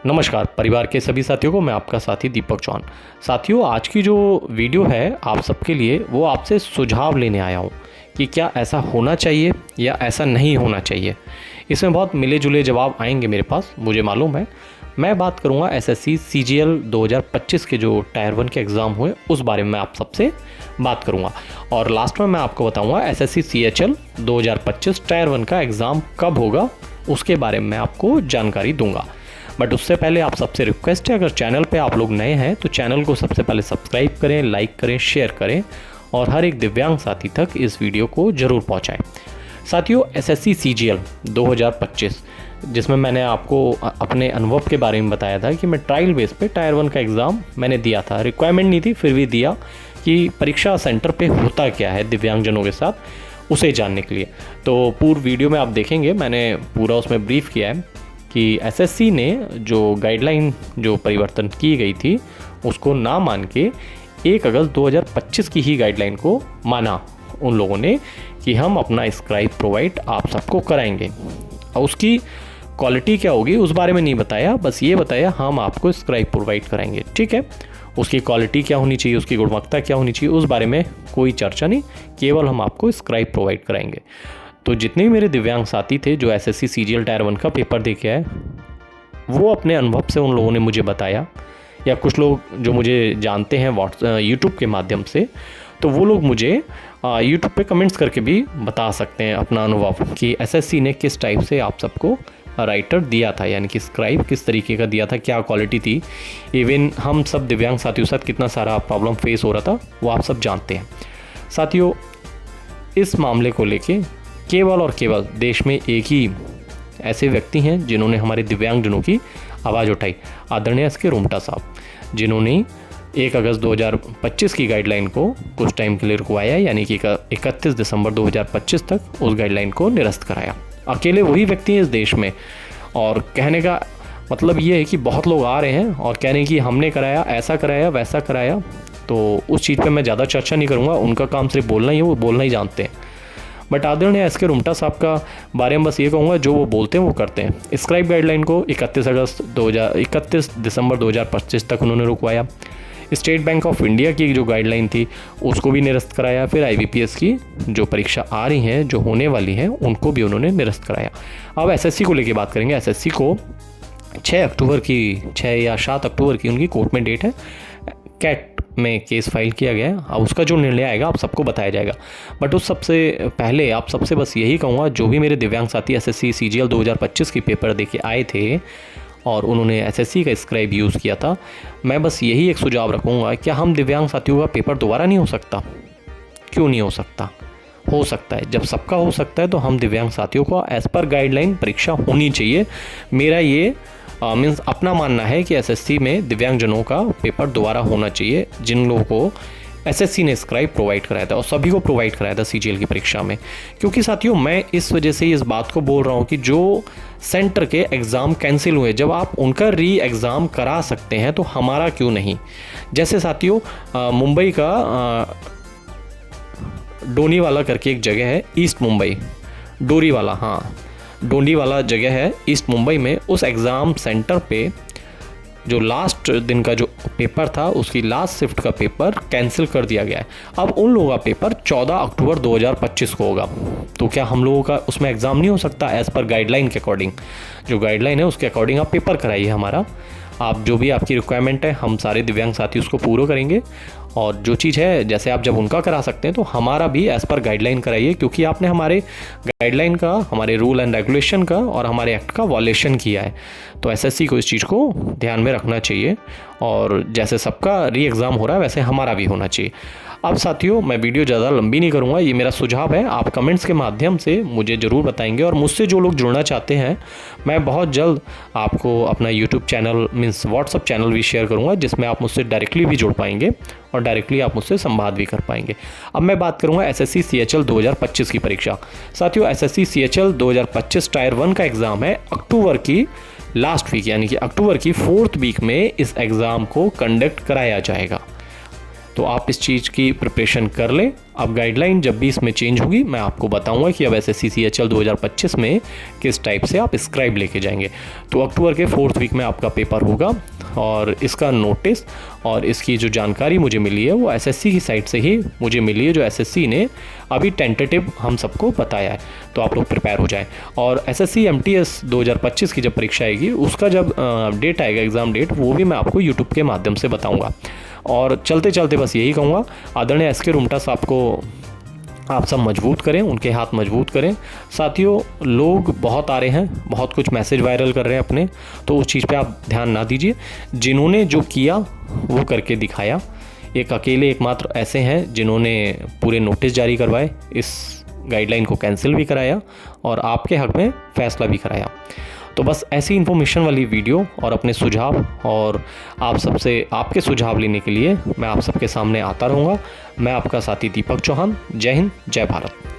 नमस्कार परिवार के सभी साथियों को, मैं आपका साथी दीपक चौहान। साथियों, आज की जो वीडियो है आप सबके लिए वो आपसे सुझाव लेने आया हूँ कि क्या ऐसा होना चाहिए या ऐसा नहीं होना चाहिए। इसमें बहुत मिले जुले जवाब आएंगे मेरे पास, मुझे मालूम है। मैं बात करूँगा एसएससी सीजीएल 2025 के जो टायर 1 के एग्ज़ाम हुए उस बारे में मैं आप सबसे बात करूँगा, और लास्ट में मैं आपको बताऊँगा एसएससी सीएचएल 2025 टायर 1 का एग्ज़ाम कब होगा, उसके बारे में मैं आपको जानकारी दूंगा। बट उससे पहले आप सबसे रिक्वेस्ट है, अगर चैनल पे आप लोग नए हैं तो चैनल को सबसे पहले सब्सक्राइब करें, लाइक करें, शेयर करें और हर एक दिव्यांग साथी तक इस वीडियो को ज़रूर पहुंचाएं। साथियों, एसएससी सीजीएल 2025 जिसमें मैंने आपको अपने अनुभव के बारे में बताया था कि मैं ट्रायल बेस पे टायर 1 का एग्ज़ाम मैंने दिया था। रिक्वायरमेंट नहीं थी, फिर भी दिया कि परीक्षा सेंटर पे होता क्या है दिव्यांगजनों के साथ, उसे जानने के लिए। तो पूर्ण वीडियो में आप देखेंगे, मैंने पूरा उसमें ब्रीफ किया है कि एसएससी ने जो गाइडलाइन जो परिवर्तन की गई थी उसको ना मान के 1 अगस्त 2025 की ही गाइडलाइन को माना उन लोगों ने कि हम अपना स्क्राइब प्रोवाइड आप सबको कराएंगे। और उसकी क्वालिटी क्या होगी उस बारे में नहीं बताया, बस ये बताया हम आपको स्क्राइब प्रोवाइड कराएंगे। ठीक है, उसकी क्वालिटी क्या होनी चाहिए, उसकी गुणवत्ता क्या होनी चाहिए, उस बारे में कोई चर्चा नहीं, केवल हम आपको स्क्राइब प्रोवाइड कराएंगे। तो जितने भी मेरे दिव्यांग साथी थे जो एसएससी सीजीएल टायर 1 का पेपर दे के आए, वो अपने अनुभव से उन लोगों ने मुझे बताया, या कुछ लोग जो मुझे जानते हैं यूट्यूब के माध्यम से, तो वो लोग मुझे यूट्यूब पे कमेंट्स करके भी बता सकते हैं अपना अनुभव कि एसएससी ने किस टाइप से आप सबको राइटर दिया था, यानी कि स्क्राइब किस तरीके का दिया था, क्या क्वालिटी थी। इवन हम सब दिव्यांग साथियों के साथ कितना सारा प्रॉब्लम फेस हो रहा था वो आप सब जानते हैं। साथियों, इस मामले को लेके केवल और केवल देश में एक ही ऐसे व्यक्ति हैं जिन्होंने हमारे दिव्यांगजनों की आवाज़ उठाई, आदरणीय एसके रुमटा साहब, जिन्होंने 1 अगस्त 2025 की गाइडलाइन को कुछ टाइम के लिए रुकवाया, यानी कि 31 दिसंबर 2025 तक उस गाइडलाइन को निरस्त कराया। अकेले वही व्यक्ति हैं इस देश में, और कहने का मतलब ये है कि बहुत लोग आ रहे हैं और कह रहे हैं कि हमने कराया, ऐसा कराया, वैसा कराया। तो उस चीज़ पर मैं ज़्यादा चर्चा नहीं करूँगा, उनका काम सिर्फ बोलना ही है, वो बोलना ही जानते हैं। बट आदरणीय एसके रुमटा साहब का बारे में बस ये कहूँगा, जो वो बोलते हैं वो करते हैं। स्क्राइब गाइडलाइन को 31 दिसंबर 2025 तक उन्होंने रुकवाया। स्टेट बैंक ऑफ इंडिया की जो गाइडलाइन थी उसको भी निरस्त कराया। फिर आईबीपीएस की जो परीक्षा आ रही हैं, जो होने वाली हैं, उनको भी उन्होंने निरस्त कराया। अब एसएससी को लेके बात करेंगे। एसएससी को 6 या 7 अक्टूबर की उनकी कोर्ट में डेट है। कैट में केस फाइल किया गया है। अब उसका जो निर्णय आएगा आप सबको बताया जाएगा। बट उस सबसे पहले आप सबसे बस यही कहूँगा, जो भी मेरे दिव्यांग साथी एसएससी सीजीएल 2025 की पेपर देके आए थे और उन्होंने एसएससी का स्क्राइब यूज़ किया था, मैं बस यही एक सुझाव रखूँगा, क्या हम दिव्यांग साथियों का पेपर दोबारा नहीं हो सकता? क्यों नहीं हो सकता? हो सकता है। जब सबका हो सकता है तो हम दिव्यांग साथियों को एज़ पर गाइडलाइन परीक्षा होनी चाहिए। मेरा ये मीन्स अपना मानना है कि एसएससी में दिव्यांगजनों का पेपर दोबारा होना चाहिए, जिन लोगों को एसएससी ने स्क्राइब प्रोवाइड कराया था, और सभी को प्रोवाइड कराया था सीजीएल की परीक्षा में। क्योंकि साथियों, मैं इस वजह से इस बात को बोल रहा हूँ कि जो सेंटर के एग्ज़ाम कैंसिल हुए, जब आप उनका री एग्ज़ाम करा सकते हैं तो हमारा क्यों नहीं। जैसे साथियों, मुंबई का डोनीवाला करके एक जगह है, ईस्ट मुंबई, डोरीवाला, हाँ डोंडीवाला जगह है ईस्ट मुंबई में। उस एग्ज़ाम सेंटर पे जो लास्ट दिन का जो पेपर था, उसकी लास्ट शिफ्ट का पेपर कैंसिल कर दिया गया है। अब उन लोगों का पेपर 14 अक्टूबर 2025 को होगा। तो क्या हम लोगों का उसमें एग्ज़ाम नहीं हो सकता? एज़ पर गाइडलाइन के अकॉर्डिंग, जो गाइडलाइन है उसके अकॉर्डिंग आप पेपर कराइए हमारा। आप जो भी आपकी रिक्वायरमेंट है, हम सारे दिव्यांग साथी उसको पूरा करेंगे। और जो चीज़ है, जैसे आप जब उनका करा सकते हैं तो हमारा भी एज़ पर गाइडलाइन कराइए, क्योंकि आपने हमारे गाइडलाइन का, हमारे रूल एंड रेगुलेशन का और हमारे एक्ट का वॉलेशन किया है। तो एसएससी को इस चीज़ को ध्यान में रखना चाहिए, और जैसे सबका री एग्ज़ाम हो रहा है वैसे हमारा भी होना चाहिए। अब साथियों, मैं वीडियो ज़्यादा लंबी नहीं करूँगा, ये मेरा सुझाव है। आप कमेंट्स के माध्यम से मुझे ज़रूर बताएंगे, और मुझसे जो लोग जुड़ना चाहते हैं, मैं बहुत जल्द आपको अपना YouTube channel means WhatsApp channel भी शेयर करूँगा, जिसमें आप मुझसे डायरेक्टली भी जुड़ पाएंगे और डायरेक्टली आप मुझसे संवाद भी कर पाएंगे। अब मैं बात करूँगा एसएससी सीएचएल 2025 की परीक्षा। साथियों, एसएससी सीएचएल 2025 टायर 1 का एग्ज़ाम है अक्टूबर की लास्ट वीक, यानी कि अक्टूबर की 4th वीक में इस एग्ज़ाम को कंडक्ट कराया जाएगा। तो आप इस चीज़ की प्रिपरेशन कर लें। अब गाइडलाइन जब भी इसमें चेंज होगी मैं आपको बताऊंगा कि अब SSC CHL 2025 में किस टाइप से आप स्क्राइब लेके जाएंगे। तो अक्टूबर के 4th वीक में आपका पेपर होगा और इसका नोटिस और इसकी जो जानकारी मुझे मिली है वो SSC की साइट से ही मुझे मिली है, जो SSC ने अभी टेंटेटिव हम सबको बताया है। तो आप लोग प्रिपेयर हो जाएं। और SSC MTS 2025 की जब परीक्षा आएगी उसका जब डेट आएगा, एग्ज़ाम डेट, वो भी मैं आपको यूट्यूब के माध्यम से बताऊँगा। और चलते चलते बस यही कहूँगा, आदरणीय SK रुमटा साहब को आप सब मजबूत करें, उनके हाथ मजबूत करें। साथियों, लोग बहुत आ रहे हैं, बहुत कुछ मैसेज वायरल कर रहे हैं अपने, तो उस चीज़ पे आप ध्यान ना दीजिए। जिन्होंने जो किया वो करके दिखाया। एक अकेले एकमात्र ऐसे हैं जिन्होंने पूरे नोटिस जारी करवाए, इस गाइडलाइन को कैंसिल भी कराया और आपके हक में फैसला भी कराया। तो बस ऐसी इन्फॉर्मेशन वाली वीडियो और अपने सुझाव और आप सबसे आपके सुझाव लेने के लिए मैं आप सबके सामने आता रहूँगा। मैं आपका साथी दीपक चौहान। जय हिंद, जय भारत।